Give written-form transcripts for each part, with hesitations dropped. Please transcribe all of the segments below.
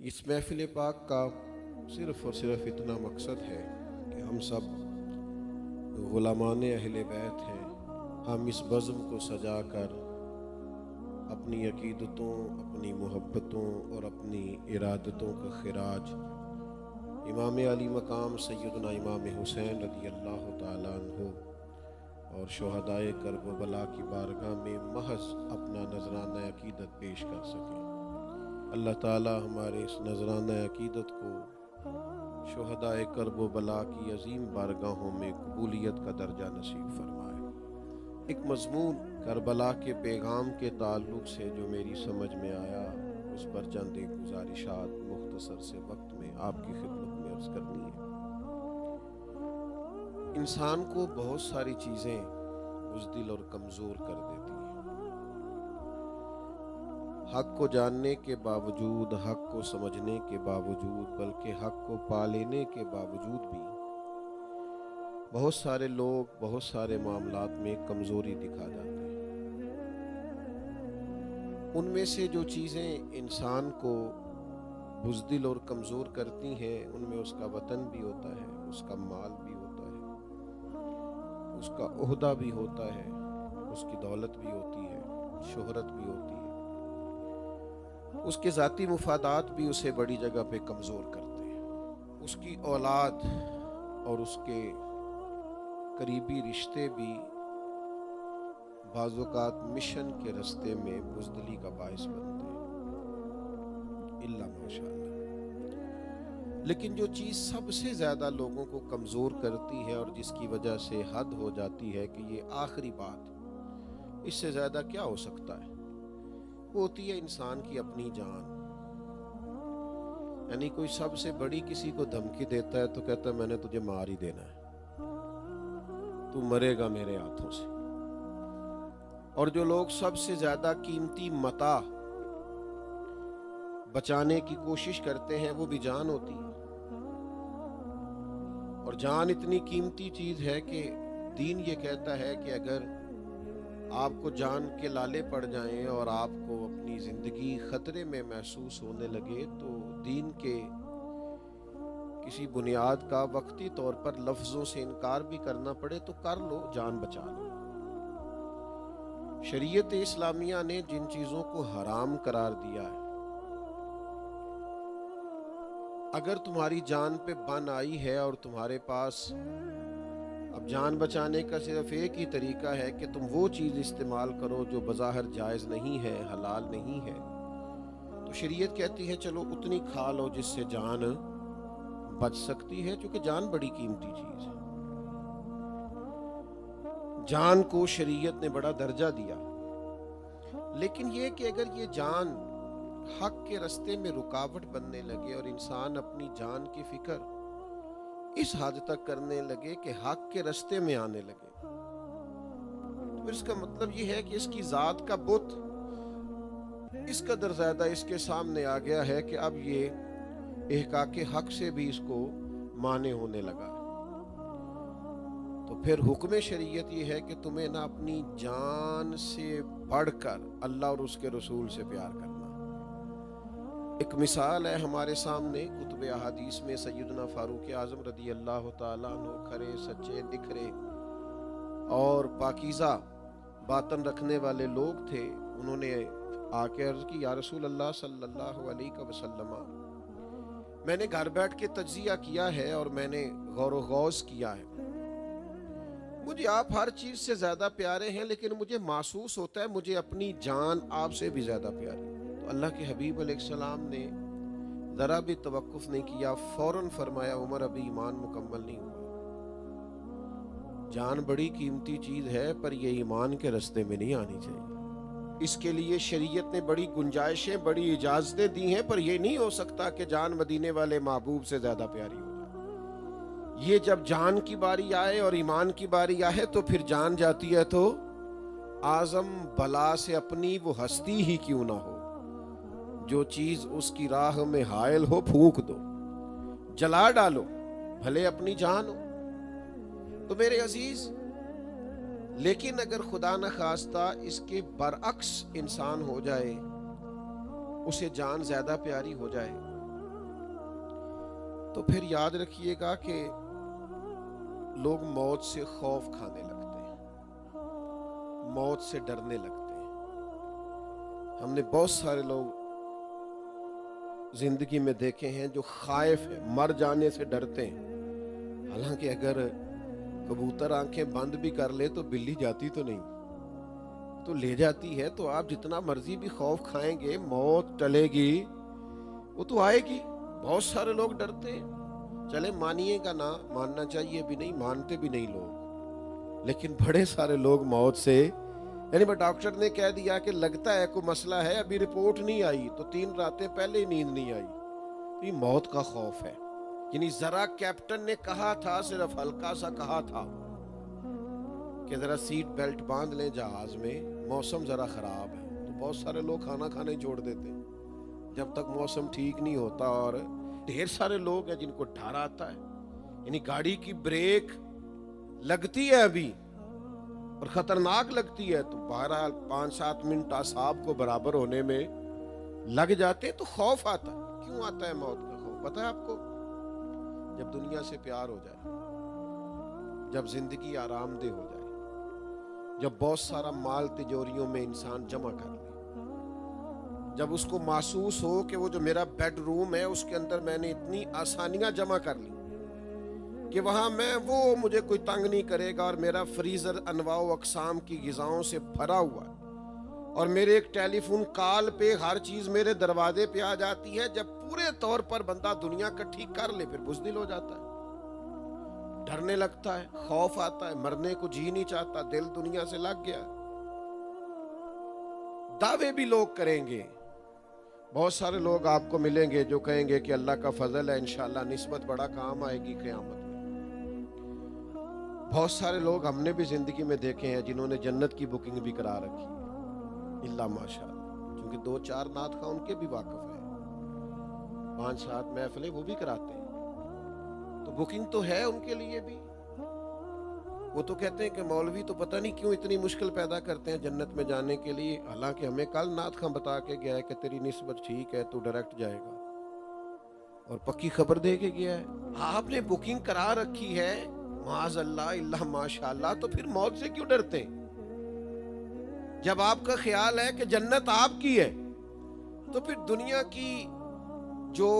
اس محفل پاک کا صرف اور صرف اتنا مقصد ہے کہ ہم سب غلامان اہل بیت ہیں۔ ہم اس بزم کو سجا کر اپنی عقیدتوں، اپنی محبتوں اور اپنی ارادتوں کا خراج امام علی مقام سیدنا امام حسین رضی اللہ تعالیٰ عنہ اور شہدائے کرب و بلا کی بارگاہ میں محض اپنا نذرانہ عقیدت پیش کر سکیں۔ اللہ تعالیٰ ہمارے اس نذرانہ عقیدت کو شہدائے کرب و بلا کی عظیم بارگاہوں میں قبولیت کا درجہ نصیب فرمائے۔ ایک مضمون کربلا کے پیغام کے تعلق سے جو میری سمجھ میں آیا، اس پر چند ایک گزارشات مختصر سے وقت میں آپ کی خدمت میں عرض کرنی ہے۔ انسان کو بہت ساری چیزیں بزدل اور کمزور کر دیتی ہیں۔ حق کو جاننے کے باوجود، حق کو سمجھنے کے باوجود، بلکہ حق کو پا لینے کے باوجود بھی بہت سارے لوگ بہت سارے معاملات میں کمزوری دکھا جاتے ہیں۔ ان میں سے جو چیزیں انسان کو بزدل اور کمزور کرتی ہیں، ان میں اس کا وطن بھی ہوتا ہے، اس کا مال بھی ہوتا ہے، اس کا عہدہ بھی ہوتا ہے، اس کی دولت بھی ہوتی ہے، شہرت بھی ہوتی ہے۔ اس کے ذاتی مفادات بھی اسے بڑی جگہ پہ کمزور کرتے ہیں۔ اس کی اولاد اور اس کے قریبی رشتے بھی بعض اوقات مشن کے رستے میں بزدلی کا باعث بنتے ہیں، الا ماشاء اللہ۔ لیکن جو چیز سب سے زیادہ لوگوں کو کمزور کرتی ہے اور جس کی وجہ سے حد ہو جاتی ہے کہ یہ آخری بات، اس سے زیادہ کیا ہو سکتا ہے، وہ ہوتی ہے انسان کی اپنی جان۔ یعنی کوئی سب سے بڑی کسی کو دھمکی دیتا ہے تو کہتا ہے میں نے تجھے مار ہی دینا ہے، تو مرے گا میرے ہاتھوں سے۔ اور جو لوگ سب سے زیادہ قیمتی متاع بچانے کی کوشش کرتے ہیں، وہ بھی جان ہوتی ہے۔ اور جان اتنی قیمتی چیز ہے کہ دین یہ کہتا ہے کہ اگر آپ کو جان کے لالے پڑ جائیں اور آپ کو اپنی زندگی خطرے میں محسوس ہونے لگے تو دین کے کسی بنیاد کا وقتی طور پر لفظوں سے انکار بھی کرنا پڑے تو کر لو، جان بچا لو۔ شریعت اسلامیہ نے جن چیزوں کو حرام قرار دیا ہے، اگر تمہاری جان پہ بن آئی ہے اور تمہارے پاس اب جان بچانے کا صرف ایک ہی طریقہ ہے کہ تم وہ چیز استعمال کرو جو بظاہر جائز نہیں ہے، حلال نہیں ہے، تو شریعت کہتی ہے چلو اتنی کھا لو جس سے جان بچ سکتی ہے، چونکہ جان بڑی قیمتی چیز ہے۔ جان کو شریعت نے بڑا درجہ دیا، لیکن یہ کہ اگر یہ جان حق کے رستے میں رکاوٹ بننے لگے اور انسان اپنی جان کی فکر اس حد تک کرنے لگے کہ حق کے رستے میں آنے لگے، تو پھر اس کا مطلب یہ ہے کہ اس کی ذات کا بت اس قدر زیادہ اس کے سامنے آ گیا ہے کہ اب یہ احقاق حق سے بھی اس کو مانع ہونے لگا۔ تو پھر حکم شریعت یہ ہے کہ تمہیں نہ اپنی جان سے بڑھ کر اللہ اور اس کے رسول سے پیار کرنا۔ ایک مثال ہے ہمارے سامنے کتب احادیث میں، سیدنا فاروق اعظم رضی اللہ تعالیٰ عنہ کھرے سچے نکھرے اور پاکیزہ باطن رکھنے والے لوگ تھے۔ انہوں نے آ کے عرض کی، یا رسول اللہ صلی اللہ علیہ وسلم، میں نے گھر بیٹھ کے تجزیہ کیا ہے اور میں نے غور و غوض کیا ہے، مجھے آپ ہر چیز سے زیادہ پیارے ہیں، لیکن مجھے محسوس ہوتا ہے مجھے اپنی جان آپ سے بھی زیادہ پیاری۔ تو اللہ کے حبیب علیہ السلام نے ذرا بھی توقف نہیں کیا، فوراً فرمایا عمر ابھی ایمان مکمل نہیں ہوا۔ جان بڑی قیمتی چیز ہے پر یہ ایمان کے رستے میں نہیں آنی چاہیے۔ اس کے لیے شریعت نے بڑی گنجائشیں، بڑی اجازتیں دی ہیں، پر یہ نہیں ہو سکتا کہ جان مدینے والے محبوب سے زیادہ پیاری ہو جائے۔ یہ جب جان کی باری آئے اور ایمان کی باری آئے تو پھر جان جاتی ہے تو اعظم بلا سے اپنی وہ ہستی ہی کیوں نہ ہو، جو چیز اس کی راہ میں حائل ہو پھونک دو، جلا ڈالو، بھلے اپنی جان ہو۔ تو میرے عزیز، لیکن اگر خدا نخواستہ اس کے برعکس انسان ہو جائے، اسے جان زیادہ پیاری ہو جائے، تو پھر یاد رکھیے گا کہ لوگ موت سے خوف کھانے لگتے ہیں، موت سے ڈرنے لگتے ہیں۔ ہم نے بہت سارے لوگ زندگی میں دیکھے ہیں جو خائف ہیں، مر جانے سے ڈرتے ہیں۔ حالانکہ اگر کبوتر آنکھیں بند بھی کر لے تو بلی جاتی تو نہیں، تو لے جاتی ہے۔ تو آپ جتنا مرضی بھی خوف کھائیں گے، موت ٹلے گی، وہ تو آئے گی۔ بہت سارے لوگ ڈرتے ہیں، چلے مانیے گا نہ، ماننا چاہیے بھی نہیں، مانتے بھی نہیں لوگ، لیکن بڑے سارے لوگ موت سے، یعنی ڈاکٹر نے کہہ دیا کہ لگتا ہے کوئی مسئلہ ہے، ابھی رپورٹ نہیں آئی، تو 3 راتیں پہلے ہی نیند نہیں آئی، تو یہ موت کا خوف ہے۔ یعنی ذرا کیپٹن نے کہا تھا، صرف ہلکا سا کہا تھا کہ ذرا سیٹ بیلٹ باندھ لیں جہاز میں، موسم ذرا خراب ہے، تو بہت سارے لوگ کھانا کھانا ہی چھوڑ دیتے ہیں جب تک موسم ٹھیک نہیں ہوتا۔ اور ڈھیر سارے لوگ ہیں جن کو ڈر آتا ہے، یعنی گاڑی کی بریک لگتی ہے ابھی اور خطرناک لگتی ہے، تو 5-7 منٹ اعصاب کو برابر ہونے میں لگ جاتے ہیں، تو خوف آتا ہے۔ کیوں آتا ہے موت کا خوف؟ پتہ ہے آپ کو؟ جب دنیا سے پیار ہو جائے، جب زندگی آرام دہ ہو جائے، جب بہت سارا مال تجوریوں میں انسان جمع کر لے، جب اس کو محسوس ہو کہ وہ جو میرا بیڈ روم ہے اس کے اندر میں نے اتنی آسانیاں جمع کر لی کہ وہاں وہ مجھے کوئی تنگ نہیں کرے گا، اور میرا فریزر انواع و اقسام کی غذاؤں سے بھرا ہوا ہے، اور میرے ایک ٹیلی فون کال پہ ہر چیز میرے دروازے پہ آ جاتی ہے۔ جب پورے طور پر بندہ دنیا کٹھی کر لے، پھر بزدل ہو جاتا ہے، ڈرنے لگتا ہے، خوف آتا ہے، مرنے کو جی نہیں چاہتا، دل دنیا سے لگ گیا۔ دعوے بھی لوگ کریں گے، بہت سارے لوگ آپ کو ملیں گے جو کہیں گے کہ اللہ کا فضل ہے، انشاءاللہ نسبت بڑا کام آئے گی قیامت میں۔ بہت سارے لوگ ہم نے بھی زندگی میں دیکھے ہیں جنہوں نے جنت کی بکنگ بھی کرا رکھی ہے، اللہ ماشاءاللہ، کیونکہ 2-4 نعت خواں ان کے بھی واقف ہیں، 5-7 محفلیں وہ بھی کراتے ہیں، تو بکنگ تو ہے ان کے لیے بھی۔ وہ تو کہتے ہیں کہ مولوی تو پتہ نہیں کیوں اتنی مشکل پیدا کرتے ہیں جنت میں جانے کے لیے، حالانکہ ہمیں کل نعت خواں بتا کے گیا ہے کہ تیری نسبت ٹھیک ہے، تو ڈائریکٹ جائے گا، اور پکی خبر دے کے گیا ہے۔ آپ نے بکنگ کرا رکھی ہے، معاذ اللہ، اللہ ماشاءاللہ، تو پھر موت سے کیوں ڈرتے ہیں؟ جب آپ کا خیال ہے کہ جنت آپ کی ہے، تو پھر دنیا کی جو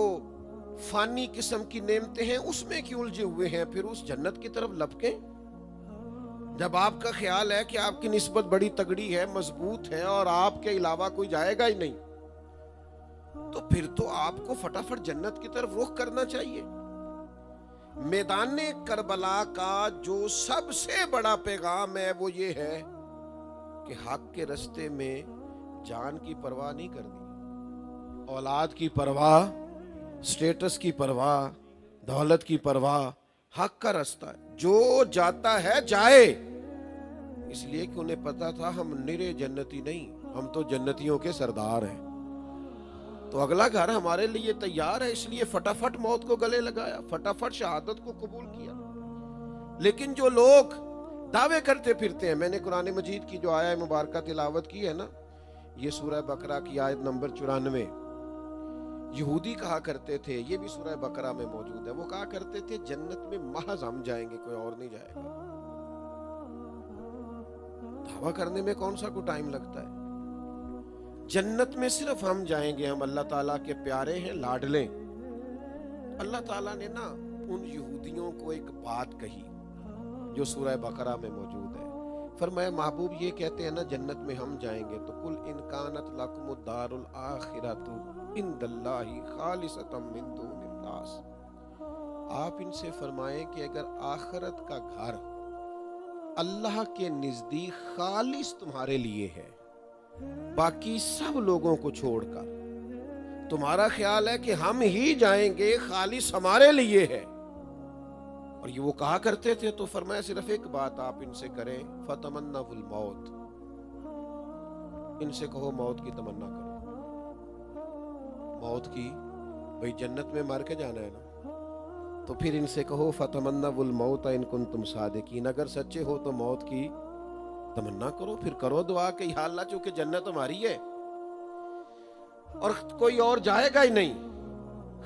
فانی قسم کی نعمتیں ہیں اس میں کیوں الجھے ہوئے ہیں؟ پھر اس جنت کی طرف لپکیں۔ جب آپ کا خیال ہے کہ آپ کی نسبت بڑی تگڑی ہے، مضبوط ہے، اور آپ کے علاوہ کوئی جائے گا ہی نہیں، تو پھر تو آپ کو فٹافٹ جنت کی طرف رخ کرنا چاہیے۔ میدان کربلا کا جو سب سے بڑا پیغام ہے وہ یہ ہے کہ حق کے رستے میں جان کی پرواہ نہیں کرنی، اولاد کی پرواہ، سٹیٹس کی پرواہ، دولت کی پرواہ۔ حق کا رستہ ہے، جو جاتا ہے جائے، اس لیے کہ انہیں پتا تھا ہم نرے جنتی نہیں، ہم تو جنتیوں کے سردار ہیں، تو اگلا گھر ہمارے لیے تیار ہے، اس لیے فٹافٹ موت کو گلے لگایا، فٹافٹ شہادت کو قبول کیا۔ لیکن جو لوگ دعوے کرتے پھرتے ہیں، میں نے قرآن مجید کی جو آیہ مبارکہ تلاوت کی ہے نا، یہ سورہ بقرہ کی آیت نمبر 94، یہودی کہا کرتے تھے، یہ بھی سورہ بقرہ میں موجود ہے، وہ کہا کرتے تھے جنت میں محض ہم جائیں گے، کوئی اور نہیں جائے گا۔ دعویٰ کرنے میں کون سا کو ٹائم لگتا ہے؟ جنت میں صرف ہم جائیں گے، ہم اللہ تعالیٰ کے پیارے ہیں، لاڈلے۔ اللہ تعالیٰ نے نا ان یہودیوں کو ایک بات کہی جو سورہ بقرہ میں موجود ہے، فرمایا محبوب یہ کہتے ہیں نا جنت میں ہم جائیں گے، تو قل ان کانت لکم الدار الاخرۃ عند اللہ خالصۃ من دون الناس، آپ ان سے فرمائیں کہ اگر آخرت کا گھر اللہ کے نزدیک خالص تمہارے لیے ہے، باقی سب لوگوں کو چھوڑ کر تمہارا خیال ہے کہ ہم ہی جائیں گے، خالص ہمارے لیے ہے، اور یہ وہ کہا کرتے تھے، تو فرمایا صرف ایک بات آپ ان سے کریں، فتمنوا الموت، ان سے کہو موت کی تمنا کرو۔ موت کی، بھئی جنت میں مر کے جانا ہے نا، تو پھر ان سے کہو فتمنوا الموت ان کنتم صادقین، اگر سچے ہو تو موت کی تمنا کرو، پھر کرو دعا کہ یا اللہ چونکہ جنت ہماری ہے اور کوئی اور جائے گا ہی نہیں،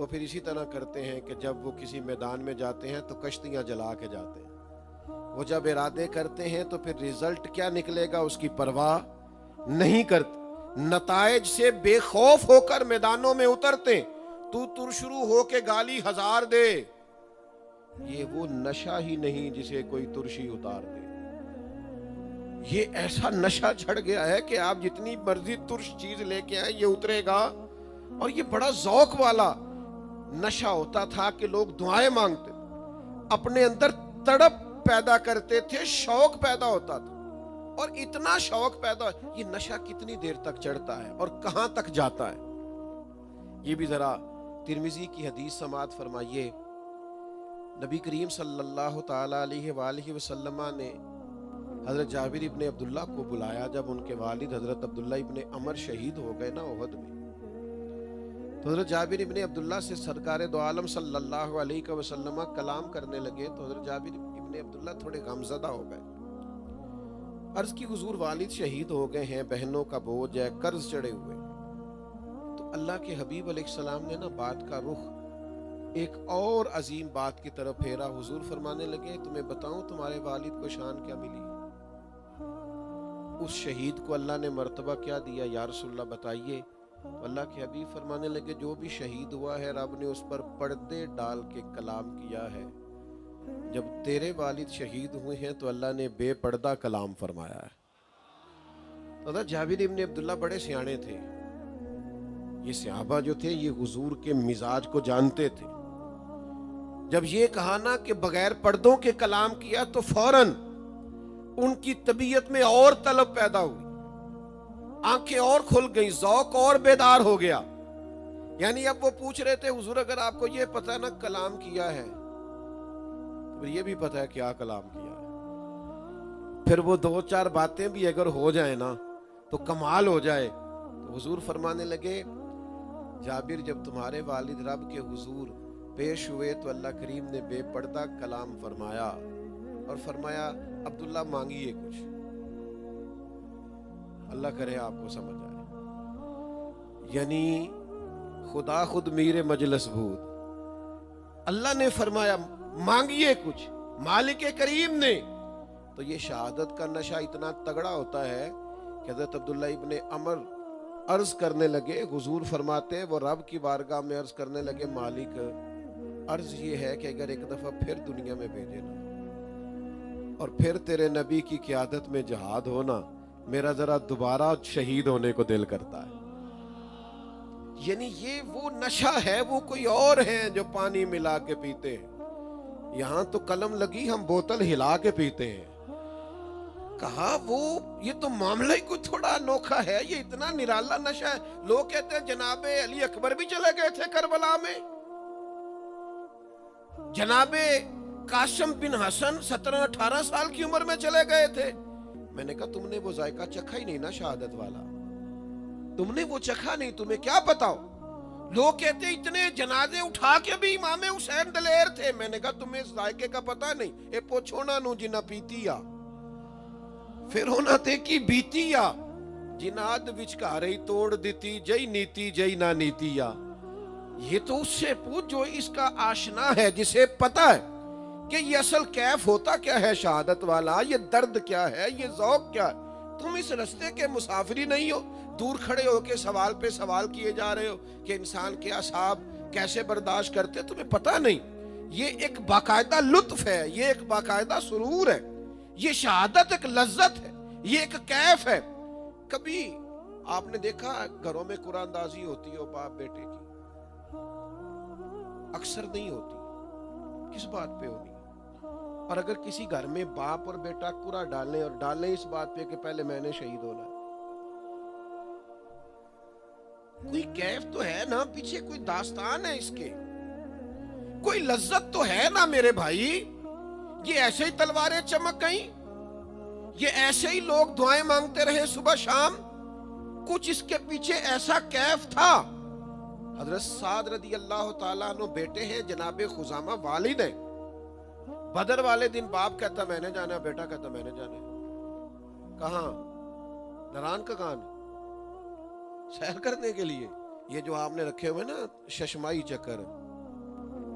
وہ پھر اسی طرح کرتے ہیں کہ جب وہ کسی میدان میں جاتے ہیں تو کشتیاں جلا کے جاتے ہیں. وہ جب ارادے کرتے ہیں تو پھر رزلٹ کیا نکلے گا اس کی پرواہ نہیں کرتے. نتائج سے بے خوف ہو کر میدانوں میں اترتے. تو تر شروع ہو کے گالی ہزار دے, یہ وہ نشہ ہی نہیں جسے کوئی ترشی اتار دے. یہ ایسا نشہ چڑھ گیا ہے کہ آپ جتنی مرضی ترش چیز لے کے آئیں یہ اترے گا. اور یہ بڑا ذوق والا نشہ ہوتا تھا کہ لوگ دعائیں مانگتے, اپنے اندر تڑپ پیدا کرتے تھے, شوق پیدا ہوتا تھا. اور اتنا شوق پیدا, یہ نشہ کتنی دیر تک چڑھتا ہے اور کہاں تک جاتا ہے, یہ بھی ذرا ترمذی کی حدیث سماعت فرمائیے. نبی کریم صلی اللہ تعالی علیہ وآلہ وسلم نے حضرت جابر ابن عبداللہ کو بلایا جب ان کے والد حضرت عبداللہ ابن عمر شہید ہو گئے نا احد میں. تو حضرت جابر ابن عبداللہ سے سرکار دو عالم صلی اللہ علیہ وسلم کلام کرنے لگے. تو حضرت جابر ابن عبداللہ تھوڑے غمزدہ ہو گئے. عرض کی حضور والد شہید ہو گئے ہیں, بہنوں کا بوجھ ہے, قرض چڑھے ہوئے. تو اللہ کے حبیب علیہ السلام نے نا بات کا رخ ایک اور عظیم بات کی طرف پھیرا. حضور فرمانے لگے تمہیں بتاؤں تمہارے والد کو شان کیا ملی, اس شہید کو اللہ نے مرتبہ کیا دیا. یا رسول اللہ بتائیے. تو اللہ کے حبیب فرمانے لگے جو بھی شہید ہوا ہے رب نے اس پر پردے ڈال کے کلام کیا ہے. جب تیرے والد شہید ہوئے ہیں تو اللہ نے بے پردہ کلام فرمایا ہے. حضرت جابر ابن عبداللہ بڑے سیانے تھے. یہ صحابہ جو تھے یہ حضور کے مزاج کو جانتے تھے. جب یہ کہا نا کہ بغیر پردوں کے کلام کیا تو فوراً ان کی طبیعت میں اور طلب پیدا ہوئی, آنکھیں اور کھل گئیں, ذوق اور بیدار ہو گیا. یعنی اب وہ پوچھ رہے تھے حضور اگر آپ کو یہ پتہ نا کلام کیا ہے تو یہ بھی پتہ ہے کیا کلام کیا ہے. پھر وہ دو چار باتیں بھی اگر ہو جائیں نا تو کمال ہو جائے. تو حضور فرمانے لگے جابر جب تمہارے والد رب کے حضور پیش ہوئے تو اللہ کریم نے بے پردہ کلام فرمایا اور فرمایا عبداللہ مانگیے کچھ. اللہ کرے آپ کو سمجھ آئے. یعنی خدا خود میر مجلس بود, اللہ نے فرمایا مانگیے کچھ, مالک کریم نے. تو یہ شہادت کا نشہ اتنا تگڑا ہوتا ہے کہ حضرت عبداللہ ابن عمر عرض کرنے لگے, حضور فرماتے وہ رب کی بارگاہ میں عرض کرنے لگے مالک عرض یہ ہے کہ اگر ایک دفعہ پھر دنیا میں بھیجے نا اور پھر تیرے نبی کی قیادت میں جہاد ہونا, میرا ذرا دوبارہ شہید ہونے کو دل کرتا ہے. یعنی یہ وہ نشہ ہے, وہ کوئی اور ہیں جو پانی ملا کے پیتے ہیں. یہاں تو قلم لگی ہم بوتل ہلا کے پیتے ہیں. کہا وہ یہ تو معاملہ ہی کوئی تھوڑا انوکھا ہے, یہ اتنا نرالا نشہ ہے. لوگ کہتے ہیں جناب علی اکبر بھی چلے گئے تھے کربلا میں, جناب قاسم بن حسن 17-18 سال کی عمر میں چلے گئے تھے. میں نے کہا تم نے وہ ذائقہ چکھا ہی نہیں نا شہادت والا, تم نے وہ چکھا نہیں, تمہیں کیا پتا ہو. لوگ کہتے ہیں اتنے جنازے اٹھا کے بھی امام حسین دلیر تھے. میں نے کہا تمہیں اس ذائقے کا پتا نہیں. اے پوچھونا نو جنہ پیتی یا پھر ہونا تے کی بیتی یا جناد وچکارہی توڑ دیتی جئی نیتی جئی نہ نیتی یا. یہ تو اس سے پوچھ جو اس کا آشنا ہے, جسے پتا ہے کہ یہ اصل کیف ہوتا کیا ہے شہادت والا, یہ درد کیا ہے, یہ ذوق کیا ہے. تم اس رستے کے مسافری نہیں ہو, دور کھڑے ہو کے سوال پہ سوال کیے جا رہے ہو کہ انسان کے اعصاب کیسے برداشت کرتے, تمہیں پتہ نہیں. یہ ایک باقاعدہ لطف ہے, یہ ایک باقاعدہ سرور ہے, یہ شہادت ایک لذت ہے, یہ ایک کیف ہے. کبھی آپ نے دیکھا گھروں میں قرآن اندازی ہوتی ہو باپ بیٹے کی, اکثر نہیں ہوتی. کس بات پہ ہونی؟ اور اگر کسی گھر میں باپ اور بیٹا قرآن ڈالیں اور ڈالیں اس بات پہ کہ پہلے میں نے شہید ہونا ہے, کوئی کیف تو ہے نا, پیچھے کوئی داستان ہے اس کے, کوئی لذت تو ہے نا میرے بھائی. یہ ایسے ہی تلواریں چمک گئیں, یہ ایسے ہی لوگ دعائیں مانگتے رہے صبح شام, کچھ اس کے پیچھے ایسا کیف تھا. حضرت سعد رضی اللہ تعالیٰ عنہ بیٹے ہیں جناب خزامہ والد ہیں. بدر والے دن باپ کہتا میں نے جانا, بیٹا کہتا میں نے جانا. کہاں؟ نران کا کان سیر کرنے کے لیے, یہ جو آپ نے رکھے ہوئے نا ششمائی چکر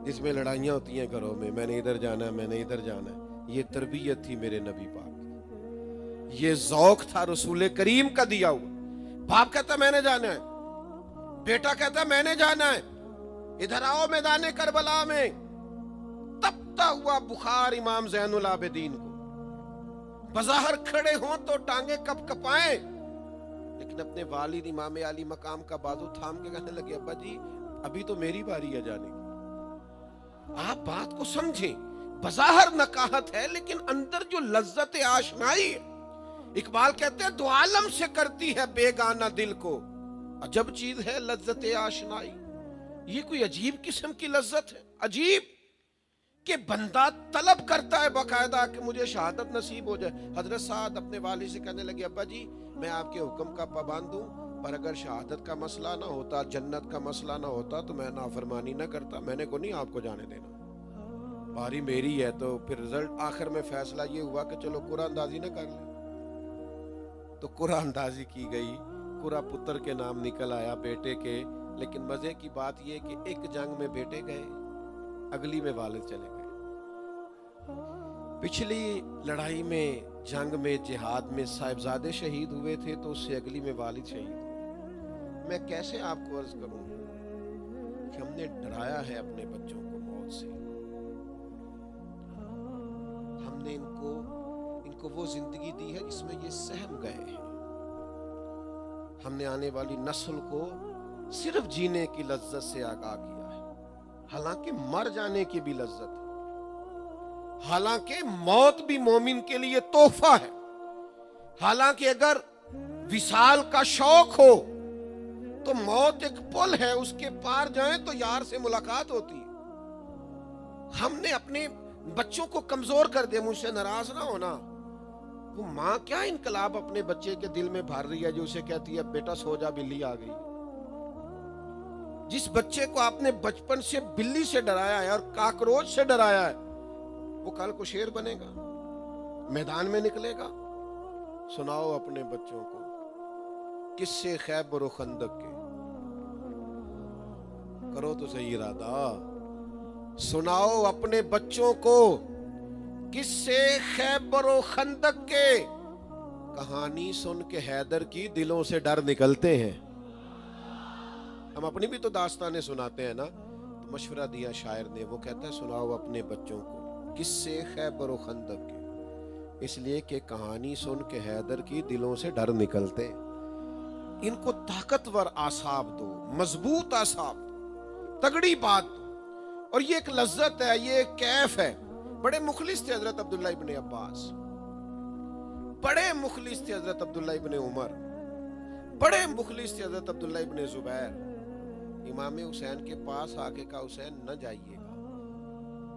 جس میں لڑائیاں ہوتی ہیں گھروں میں نے ادھر جانا ہے، میں نے ادھر جانا ہے، یہ تربیت تھی میرے نبی پاک کی، یہ ذوق تھا رسول کریم کا دیا ہوا۔ باپ کہتا میں نے جانا ہے، بیٹا کہتا میں نے جانا ہے، ادھر آؤ میدان کربلا میں۔ تپتا ہوا بخار امام زین العابدین کو، بظاہر کھڑے ہوں تو ٹانگیں کپ کپائیں، لیکن اپنے والد امام علی مقام کا بازو تھام کے کہنے لگے ابا جی ابھی تو میری باری ہے جانے کی۔ آپ بات کو سمجھیں، بظاہر نکاحت ہے لیکن اندر جو لذت آشنائی ہے، اقبال کہتے ہیں دو عالم سے کرتی ہے بیگانہ دل کو، عجب چیز ہے لذت آشنائی۔ یہ کوئی عجیب قسم کی لذت ہے، عجیب کہ بندہ طلب کرتا ہے باقاعدہ کہ مجھے شہادت نصیب ہو جائے۔ حضرت سعد اپنے والد سے کہنے لگے ابا جی میں آپ کے حکم کا پابند ہوں، پر اگر شہادت کا مسئلہ نہ ہوتا، جنت کا مسئلہ نہ ہوتا تو میں نافرمانی نہ کرتا، میں نے کو نہیں آپ کو جانے دینا، باری میری ہے۔ تو پھر رزلٹ آخر میں فیصلہ یہ ہوا کہ چلو قرآن اندازی نہ کر لیں، تو قرآن اندازی کی گئی، قرآ پتر کے نام نکل آیا بیٹے کے۔ لیکن مزے کی بات یہ کہ ایک جنگ میں بیٹے گئے، اگلی میں والد چلے گئے۔ پچھلی لڑائی میں، جنگ میں، جہاد میں صاحبزادے شہید ہوئے تھے تو اس سے اگلی میں والد شہید ہوئے۔ میں کیسے آپ کو عرض کروں کہ ہم نے ڈرایا ہے اپنے بچوں کو موت سے، ہم نے ان کو وہ زندگی دی ہے جس میں یہ سہم گئے ہیں۔ ہم نے آنے والی نسل کو صرف جینے کی لذت سے آگاہ کیا ہے، حالانکہ مر جانے کی بھی لذت ہے، حالانکہ موت بھی مومن کے لیے تحفہ ہے، حالانکہ اگر وصال کا شوق ہو تو موت ایک پل ہے، اس کے پار جائیں تو یار سے ملاقات ہوتی ہے۔ ہم نے اپنے بچوں کو کمزور کر دیا، مجھ سے ناراض نہ ہونا، وہ ماں کیا انقلاب اپنے بچے کے دل میں بھر رہی ہے جو اسے کہتی ہے بیٹا سو جا بلی آ گئی۔ جس بچے کو آپ نے بچپن سے بلی سے ڈرایا ہے اور کاکروچ سے ڈرایا ہے، وہ کل کو شیر بنے گا، میدان میں نکلے گا۔ سناؤ اپنے بچوں کو قصے خیبر و خندق کے، کرو تو صحیح ارادہ، سناؤ اپنے بچوں کو قصے خیبر و خندق کے، کہانی سن کے حیدر کی دلوں سے ڈر نکلتے ہیں۔ ہم اپنی بھی تو داستانیں سناتے ہیں نا، تو مشورہ دیا شاعر نے، وہ کہتا ہے سناؤ اپنے بچوں کو قصے خیبر و خندق کے، اس لیے کہ کہانی سن کے حیدر کی دلوں سے ڈر نکلتے۔ ان کو طاقتور اعصاب دو، مضبوط اعصاب دو، تگڑی بات دو، اور یہ ایک لذت ہے، یہ ایک کیف ہے۔ بڑے مخلص تھے حضرت عبداللہ ابن عباس، بڑے مخلص تھے حضرت عبداللہ ابن عمر، بڑے مخلص تھے حضرت عبداللہ ابن زبیر۔ امام حسین کے پاس آ کے کہا حسین نہ جائیے گا،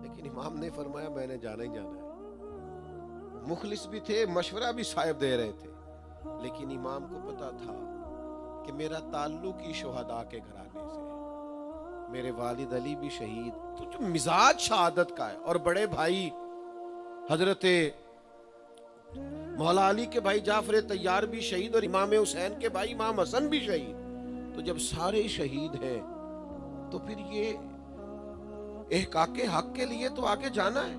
لیکن امام نے فرمایا میں نے جانا ہی جانا ہے۔ مخلص بھی تھے، مشورہ بھی صاحب دے رہے تھے، لیکن امام کو پتا تھا کہ میرا تعلق ہی شہداء کے گھرانے سے ہے، میرے والد علی بھی شہید، تو جو مزاج شہادت کا ہے، اور بڑے بھائی حضرت مولا علی کے بھائی جعفر طیار بھی شہید، اور امام حسین کے بھائی امام حسن بھی شہید، تو جب سارے شہید ہیں تو پھر یہ احقاق حق کے لیے تو آگے جانا ہے۔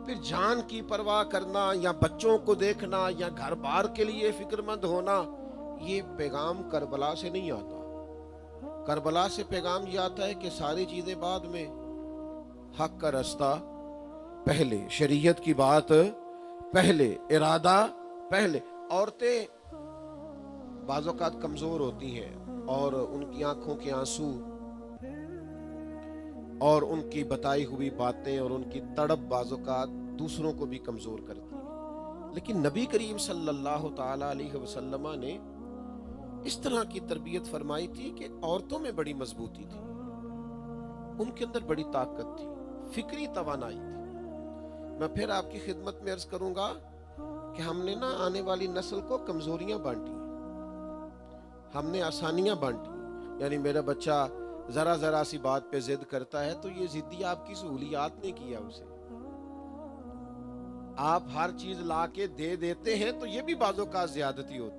پھر جان کی پرواہ کرنا یا بچوں کو دیکھنا یا گھر بار کے لیے فکر مند ہونا، یہ پیغام کربلا سے نہیں آتا۔ کربلا سے پیغام یہ آتا ہے کہ ساری چیزیں بعد میں، حق کا رستہ پہلے، شریعت کی بات پہلے، ارادہ پہلے۔ عورتیں بعض اوقات کمزور ہوتی ہیں اور ان کی آنکھوں کے آنسو اور ان کی بتائی ہوئی باتیں اور ان کی تڑپ بعض اوقات دوسروں کو بھی کمزور کرتی ہے، لیکن نبی کریم صلی اللہ تعالی علیہ وسلم نے اس طرح کی تربیت فرمائی تھی کہ عورتوں میں بڑی مضبوطی تھی، ان کے اندر بڑی طاقت تھی، فکری توانائی تھی۔ میں پھر آپ کی خدمت میں عرض کروں گا کہ ہم نے نا آنے والی نسل کو کمزوریاں بانٹی، ہم نے آسانیاں بانٹی، یعنی میرا بچہ ذرا سی بات پہ ضد کرتا ہے تو یہ ضدی آپ کی سہولیات نے کیا، اسے آپ ہر چیز لا کے دے دیتے ہیں تو یہ بھی بعض اوقات زیادتی ہوتی،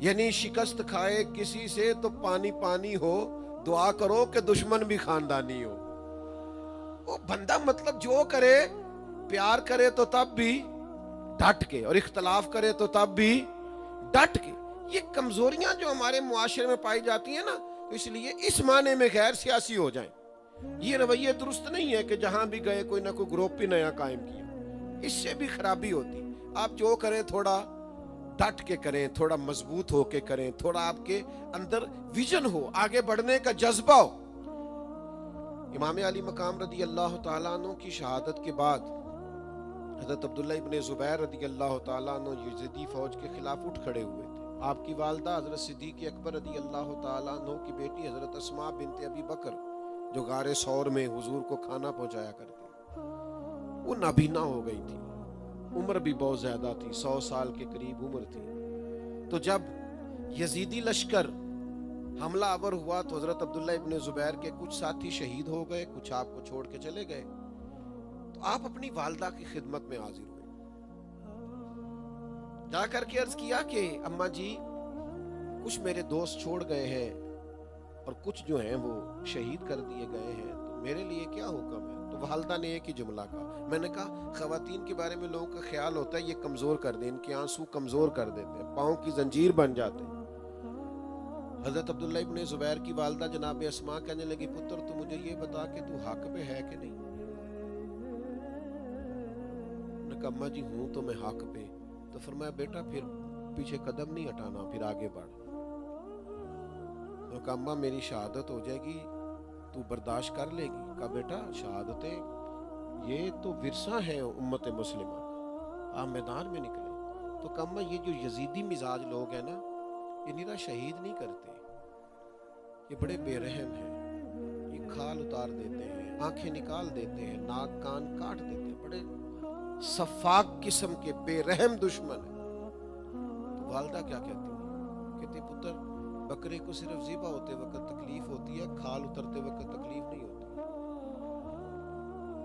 یعنی شکست کھائے کسی سے تو پانی پانی ہو، دعا کرو کہ دشمن بھی خاندانی ہو. وہ بندہ مطلب جو کرے، پیار کرے تو تب بھی ڈٹ کے، اور اختلاف کرے تو تب بھی ڈٹ کے. یہ کمزوریاں جو ہمارے معاشرے میں پائی جاتی ہیں نا، اس لیے اس معنی میں غیر سیاسی ہو جائیں. یہ رویے درست نہیں ہے کہ جہاں بھی گئے کوئی نہ کوئی گروپ ہی نیا قائم کیا. اس سے بھی خرابی ہوتی. آپ جو کریں تھوڑا ڈٹ کے کریں، تھوڑا مضبوط ہو کے کریں، تھوڑا آپ کے اندر ویژن ہو، آگے بڑھنے کا جذبہ ہو. امام علی مقام رضی اللہ تعالیٰ عنہ کی شہادت کے بعد حضرت عبداللہ ابن زبیر رضی اللہ تعالیٰ عنہ یزیدی فوج کے خلاف اٹھ کھڑے ہوئے تھے. آپ کی والدہ حضرت صدیق اکبر رضی اللہ تعالیٰ عنہ کی بیٹی حضرت اسماء بنت ابی بکر جو غار ثور میں حضور کو کھانا پہنچایا کرتی، وہ نابینا ہو گئی تھی. عمر بھی بہت زیادہ تھی، 100 سال کے قریب عمر تھی. تو جب یزیدی لشکر حملہ آور ہوا تو حضرت عبداللہ ابن زبیر کے کچھ ساتھی شہید ہو گئے، کچھ آپ کو چھوڑ کے چلے گئے. تو آپ اپنی والدہ کی خدمت میں حاضر ہوئے. جا کر کے عرض کیا کہ اماں جی، کچھ میرے دوست چھوڑ گئے ہیں اور کچھ جو ہیں وہ شہید کر دیے گئے ہیں، تو میرے لیے کیا حکم ہے؟ تو والدہ نے ایک ہی جملہ کہا. میں نے کہا خواتین کے بارے میں لوگوں کا خیال ہوتا ہے یہ کمزور کر دیں، ان کے آنسو کمزور کر دیتے ہیں، پاؤں کی زنجیر بن جاتے ہیں. حضرت عبداللہ ابن زبیر کی والدہ جناب اسماء کہنے لگی، پتر تو مجھے یہ بتا کہ تو حق پہ ہے کہ نہیں؟ نے کہا اماں جی ہوں تو میں حق پہ. تو فرمایا بیٹا پھر پیچھے قدم نہیں ہٹانا، پھر آگے بڑھ. تو کہا اماں میری شہادت ہو جائے گی تو برداشت کر لے گی؟ کہا بیٹا شہادتیں یہ تو ورثہ ہے امت مسلمہ، آپ میدان میں نکلے. تو کہا اماں یہ جو یزیدی مزاج لوگ ہیں نا، یہ نیرا شہید نہیں کرتے، یہ بڑے بے رحم ہیں، یہ کھال اتار دیتے ہیں، آنکھیں نکال دیتے ہیں، ناک کان کاٹ دیتے ہیں، بڑے صفاق قسم کے بے رحم دشمن ہیں. تو والدہ کیا کہتی ہیں؟ کہتی پتر بکرے کو صرف ذبح ہوتے وقت تکلیف ہوتی ہے، کھال اترتے وقت تکلیف نہیں ہوتی.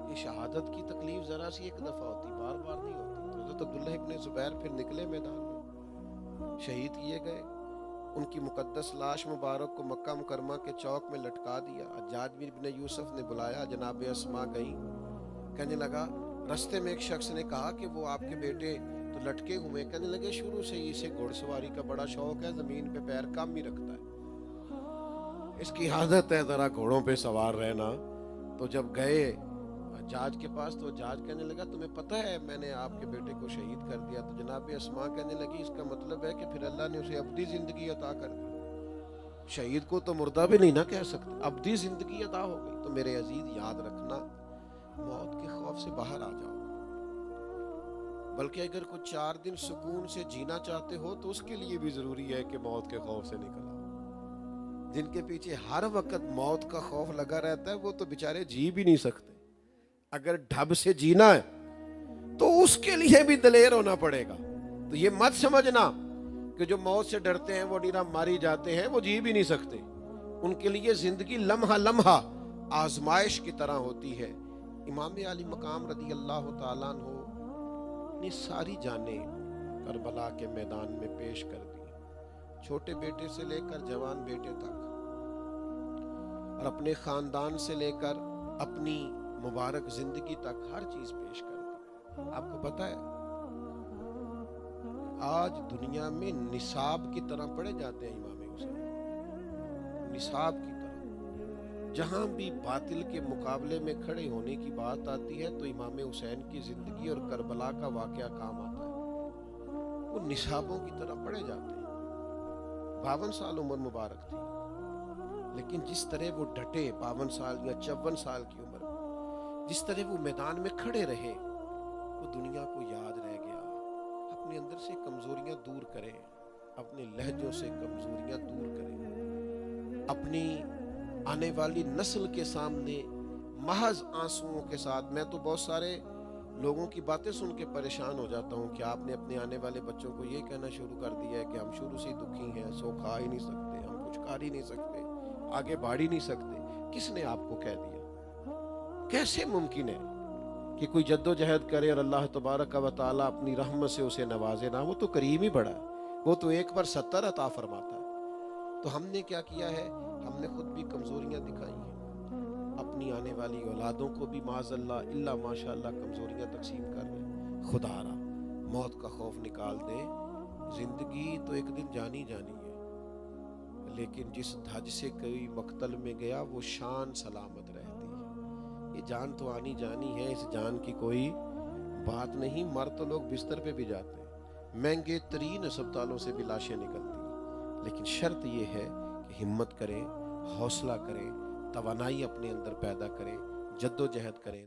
یہ شہادت کی تکلیف ذرا سی ایک دفعہ ہوتی، بار بار نہیں ہوتی. تو حضرت عبداللہ ابن زبیر پھر نکلے میدان میں، شہید کیے گئے. ان کی مقدس لاش مبارک کو مکہ مکرمہ کے چوک میں لٹکا دیا. حجاج بن یوسف نے بلایا، جناب اسماء گئیں. کہنے لگا رستے میں ایک شخص نے کہا کہ وہ آپ کے بیٹے تو لٹکے ہوئے. کہنے لگے شروع سے ہی اسے گھوڑ سواری کا بڑا شوق ہے، زمین پہ پیر کم ہی رکھتا ہے، اس کی عادت ہے ذرا گھوڑوں پہ سوار رہنا. تو جب گئے حجاج کے پاس تو حجاج کہنے لگا تمہیں پتہ ہے میں نے آپ کے بیٹے کو شہید کر دیا. تو جناب اسماء کہنے لگی اس کا مطلب ہے کہ پھر اللہ نے اسے ابدی زندگی عطا کر دی. شہید کو تو مردہ بھی نہیں نہ کہہ سکتے، ابدی زندگی عطا ہو گئی. تو میرے عزیز یاد رکھنا، موت کے خوف سے باہر آ جاؤ. بلکہ اگر کچھ 4 دن سکون سے جینا چاہتے ہو تو اس کے لیے بھی ضروری ہے کہ موت کے خوف سے نکل آؤ. جن کے پیچھے ہر وقت موت کا خوف لگا رہتا ہے وہ تو بیچارے جی بھی نہیں سکتے. اگر ڈھب سے جینا ہے تو اس کے لیے بھی دلیر ہونا پڑے گا. تو یہ مت سمجھنا کہ جو موت سے ڈرتے ہیں وہ نیرا ماری جاتے ہیں، وہ جی بھی نہیں سکتے. ان کے لیے زندگی لمحہ لمحہ آزمائش کی طرح ہوتی ہے. امام علی مقام رضی اللہ تعالیٰ عنہ نے ساری جانیں کربلا کے میدان میں پیش کر دی، چھوٹے بیٹے سے لے کر جوان بیٹے تک، اور اپنے خاندان سے لے کر اپنی مبارک زندگی تک ہر چیز پیش کر دی. آپ کو پتہ ہے آج دنیا میں نصاب کی طرح پڑھے جاتے ہیں امام حسین، نصاب کی طرح. جہاں بھی باطل کے مقابلے میں کھڑے ہونے کی بات آتی ہے تو امام حسین کی زندگی اور کربلا کا واقعہ کام آتا ہے. وہ نصابوں کی طرح پڑھے جاتے ہیں. 52 سال عمر مبارک تھی، لیکن جس طرح وہ ڈٹے 52 سال یا 54 سال کی عمر، جس طرح وہ میدان میں کھڑے رہے، وہ دنیا کو یاد رہ گیا. اپنے اندر سے کمزوریاں دور کریں، اپنے لہجوں سے کمزوریاں دور کریں، اپنی آنے والی نسل کے سامنے محض آنسوؤں کے ساتھ. میں تو بہت سارے لوگوں کی باتیں سن کے پریشان ہو جاتا ہوں کہ آپ نے اپنے آنے والے بچوں کو یہ کہنا شروع کر دیا ہے کہ ہم شروع سے دکھی ہیں، سو کھا ہی نہیں سکتے، ہم کچھ کر ہی نہیں سکتے، آگے بڑھ ہی نہیں سکتے. کس نے آپ کو کہہ دیا؟ کیسے ممکن ہے کہ کوئی جد و جہد کرے اور اللہ تبارک و تعالیٰ اپنی رحمت سے اسے نوازے نہ؟ وہ تو کریم ہی بڑا ہے. وہ تو ایک پر 70 عطا فرماتا ہے۔ تو ہم نے کیا کیا ہے؟ ہم نے خود بھی کمزوریاں دکھائی ہیں، اپنی آنے والی اولادوں کو بھی معاذ اللہ الا ماشاء اللہ کمزوریاں تقسیم کر رہے ہیں۔ خدا را موت کا خوف نکال دے، زندگی تو ایک دن جانی جانی ہے، لیکن جس دھج سے کوئی مقتل میں گیا وہ شان سلامت رہتی ہے۔ یہ جان تو آنی جانی ہے، اس جان کی کوئی بات نہیں۔ مر تو لوگ بستر پہ بھی جاتے ہیں، مہنگے ترین اسپتالوں سے بھی لاشیں نکلتی ہیں، لیکن شرط یہ ہے کہ ہمت کریں، حوصلہ کریں، توانائی اپنے اندر پیدا کریں، جد و جہد کریں۔